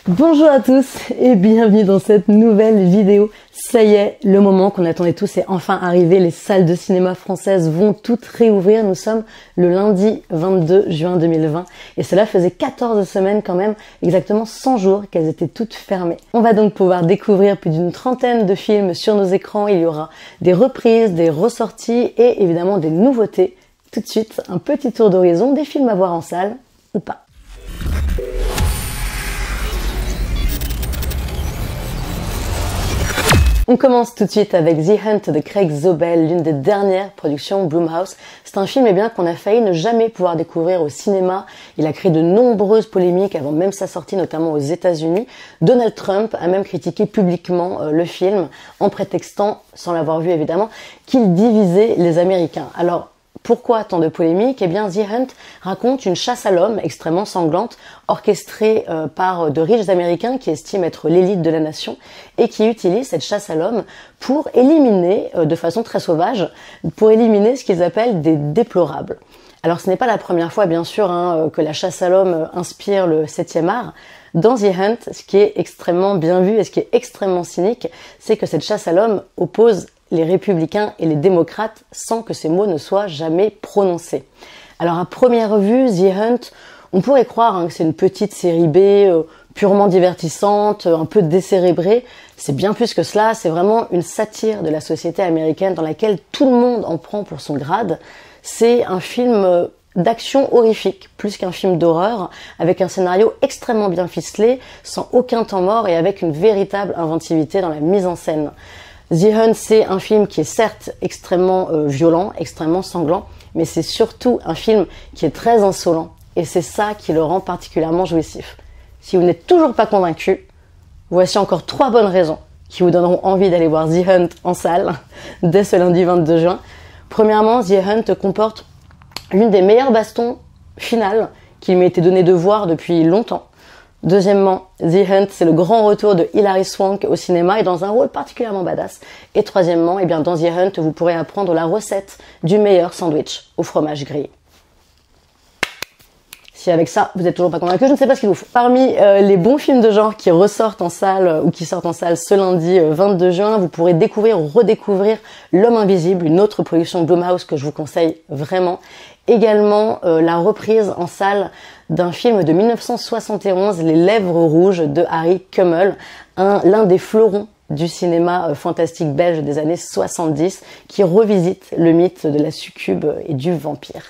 Bonjour à tous et bienvenue dans cette nouvelle vidéo. Ça y est, le moment qu'on attendait tous est enfin arrivé. Les salles de cinéma françaises vont toutes réouvrir. Nous sommes le lundi 22 juin 2020 et cela faisait 14 semaines quand même, exactement 100 jours qu'elles étaient toutes fermées. On va donc pouvoir découvrir plus d'une trentaine de films sur nos écrans. Il y aura des reprises, des ressorties et évidemment des nouveautés. Tout de suite, un petit tour d'horizon des films à voir en salle ou pas. On commence tout de suite avec The Hunt de Craig Zobel, l'une des dernières productions Blumhouse. C'est un film qu'on a failli ne jamais pouvoir découvrir au cinéma. Il a créé de nombreuses polémiques avant même sa sortie, notamment aux États-Unis. Donald Trump a même critiqué publiquement le film en prétextant, sans l'avoir vu évidemment, qu'il divisait les Américains. Alors, pourquoi tant de polémiques ? Eh bien, The Hunt raconte une chasse à l'homme extrêmement sanglante, orchestrée par de riches Américains qui estiment être l'élite de la nation et qui utilisent cette chasse à l'homme pour éliminer, de façon très sauvage, pour éliminer ce qu'ils appellent des déplorables. Alors, ce n'est pas la première fois, bien sûr, que la chasse à l'homme inspire le 7e art. Dans The Hunt, ce qui est extrêmement bien vu et ce qui est extrêmement cynique, c'est que cette chasse à l'homme oppose les républicains et les démocrates sans que ces mots ne soient jamais prononcés. Alors à première vue, The Hunt, on pourrait croire que c'est une petite série B purement divertissante, un peu décérébrée. C'est bien plus que cela, c'est vraiment une satire de la société américaine dans laquelle tout le monde en prend pour son grade. C'est un film d'action horrifique, plus qu'un film d'horreur, avec un scénario extrêmement bien ficelé, sans aucun temps mort et avec une véritable inventivité dans la mise en scène. The Hunt, c'est un film qui est certes extrêmement violent, extrêmement sanglant, mais c'est surtout un film qui est très insolent. Et c'est ça qui le rend particulièrement jouissif. Si vous n'êtes toujours pas convaincu, voici encore 3 bonnes raisons qui vous donneront envie d'aller voir The Hunt en salle dès ce lundi 22 juin. Premièrement, The Hunt comporte l'une des meilleures bastons finales qu'il m'ait été donné de voir depuis longtemps. Deuxièmement, The Hunt, c'est le grand retour de Hilary Swank au cinéma et dans un rôle particulièrement badass. Et troisièmement, dans The Hunt, vous pourrez apprendre la recette du meilleur sandwich au fromage grillé. Si avec ça, vous êtes toujours pas convaincu, je ne sais pas ce qu'il vous faut. Parmi les bons films de genre qui ressortent en salle ou qui sortent en salle ce lundi 22 juin, vous pourrez découvrir ou redécouvrir L'Homme Invisible, une autre production Blumhouse que je vous conseille vraiment. Également la reprise en salle d'un film de 1971, Les Lèvres Rouges de Harry Kummel, l'un des fleurons du cinéma fantastique belge des années 70, qui revisite le mythe de la succube et du vampire.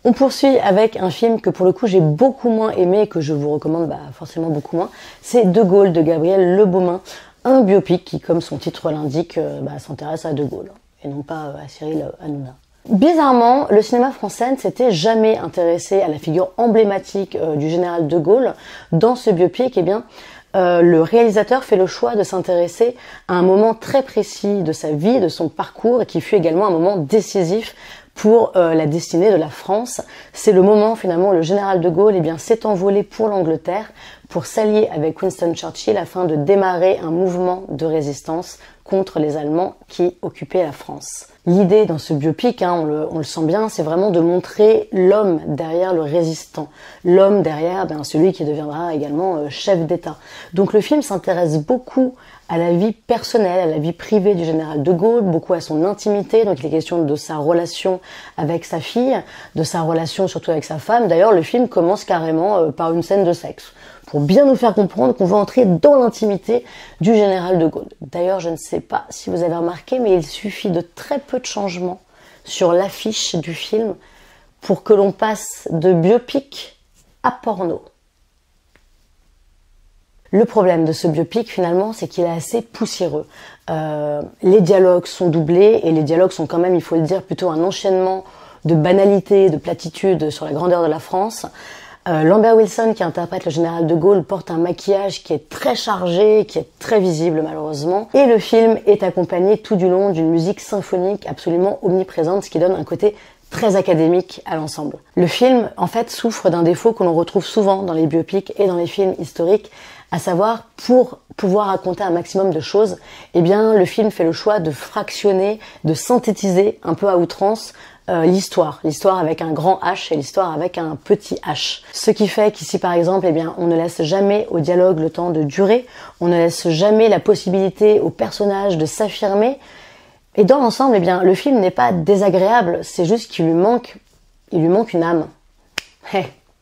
On poursuit avec un film que pour le coup j'ai beaucoup moins aimé et que je vous recommande forcément beaucoup moins. C'est De Gaulle de Gabriel Le Beaumain, un biopic qui, comme son titre l'indique, s'intéresse à De Gaulle et non pas à Cyril Hanouna. Bizarrement, le cinéma français ne s'était jamais intéressé à la figure emblématique du général de Gaulle. Dans ce biopic, le réalisateur fait le choix de s'intéresser à un moment très précis de sa vie, de son parcours, et qui fut également un moment décisif pour la destinée de la France. C'est le moment finalement où le général de Gaulle s'est envolé pour l'Angleterre pour s'allier avec Winston Churchill afin de démarrer un mouvement de résistance contre les Allemands qui occupaient la France. L'idée dans ce biopic, on le sent bien, c'est vraiment de montrer l'homme derrière le résistant, l'homme derrière celui qui deviendra également chef d'État. Donc le film s'intéresse beaucoup à la vie personnelle, à la vie privée du général de Gaulle, beaucoup à son intimité, donc il est question de sa relation avec sa fille, de sa relation surtout avec sa femme. D'ailleurs, le film commence carrément par une scène de sexe, pour bien nous faire comprendre qu'on va entrer dans l'intimité du général de Gaulle. D'ailleurs, je ne sais pas si vous avez remarqué, mais il suffit de très peu de changements sur l'affiche du film pour que l'on passe de biopic à porno. Le problème de ce biopic, finalement, c'est qu'il est assez poussiéreux. Les dialogues sont doublés, et les dialogues sont quand même, il faut le dire, plutôt un enchaînement de banalités, de platitudes sur la grandeur de la France. Lambert Wilson, qui interprète le général de Gaulle, porte un maquillage qui est très chargé, qui est très visible malheureusement. Et le film est accompagné tout du long d'une musique symphonique absolument omniprésente, ce qui donne un côté très académique à l'ensemble. Le film, en fait, souffre d'un défaut que l'on retrouve souvent dans les biopics et dans les films historiques, à savoir, pour pouvoir raconter un maximum de choses, le film fait le choix de fractionner, de synthétiser un peu à outrance l'histoire avec un grand H et l'histoire avec un petit H. Ce qui fait qu'ici par exemple, eh bien, on ne laisse jamais au dialogue le temps de durer, on ne laisse jamais la possibilité au personnage de s'affirmer. Et dans l'ensemble, eh bien, le film n'est pas désagréable, c'est juste qu'il lui manque une âme.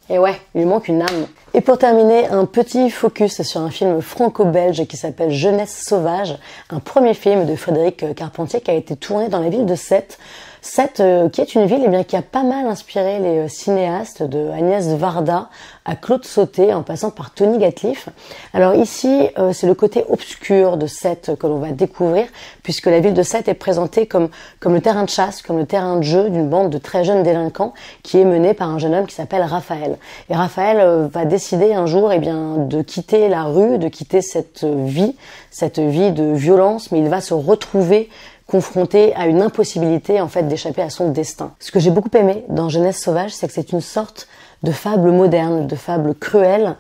Et ouais, il lui manque une âme. Et pour terminer, un petit focus sur un film franco-belge qui s'appelle Jeunesse sauvage, un premier film de Frédéric Carpentier qui a été tourné dans la ville de Sète. Sète, qui est une ville eh bien, qui a pas mal inspiré les cinéastes de Agnès Varda à Claude Sauté en passant par Tony Gatliff. Alors ici, c'est le côté obscur de Sète que l'on va découvrir puisque la ville de Sète est présentée comme le terrain de chasse, comme le terrain de jeu d'une bande de très jeunes délinquants qui est menée par un jeune homme qui s'appelle Raphaël. Et Raphaël va décider un jour eh bien, de quitter la rue, de quitter cette vie de violence, mais il va se retrouver confronté à une impossibilité en fait d'échapper à son destin. Ce que j'ai beaucoup aimé dans Jeunesse sauvage, c'est que c'est une sorte de fable moderne, de fable cruelle,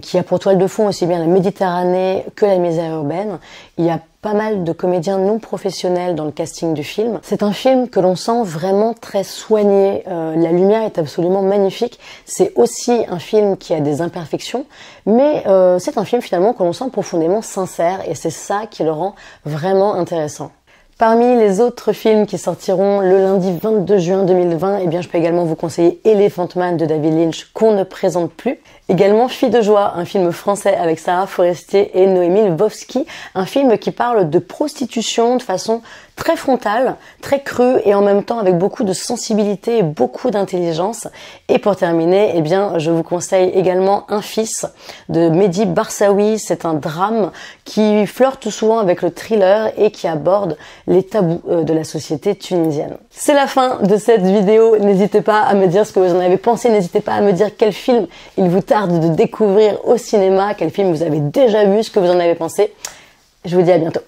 qui a pour toile de fond aussi bien la Méditerranée que la misère urbaine. Il y a pas mal de comédiens non professionnels dans le casting du film. C'est un film que l'on sent vraiment très soigné. La lumière est absolument magnifique. C'est aussi un film qui a des imperfections, mais c'est un film finalement que l'on sent profondément sincère et c'est ça qui le rend vraiment intéressant. Parmi les autres films qui sortiront le lundi 22 juin 2020, eh bien, je peux également vous conseiller Elephant Man de David Lynch qu'on ne présente plus. Également Fille de joie, un film français avec Sarah Forestier et Noémie Lvovsky, un film qui parle de prostitution de façon très frontale, très crue et en même temps avec beaucoup de sensibilité et beaucoup d'intelligence. Et pour terminer, eh bien, je vous conseille également Un fils de Mehdi Barsaoui. C'est un drame qui flirte souvent avec le thriller et qui aborde les tabous de la société tunisienne. C'est la fin de cette vidéo. N'hésitez pas à me dire ce que vous en avez pensé. N'hésitez pas à me dire quel film il vous tarde de découvrir au cinéma, quel film vous avez déjà vu, ce que vous en avez pensé. Je vous dis à bientôt.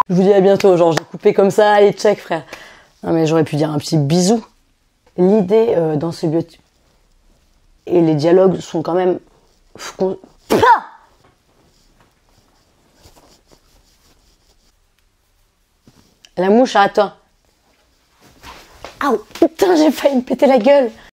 Je vous dis à bientôt, genre j'ai coupé comme ça, allez check frère. Non mais j'aurais pu dire un petit bisou. L'idée dans ce biotype et les dialogues sont quand même... La mouche, attends. Ah putain, j'ai failli me péter la gueule.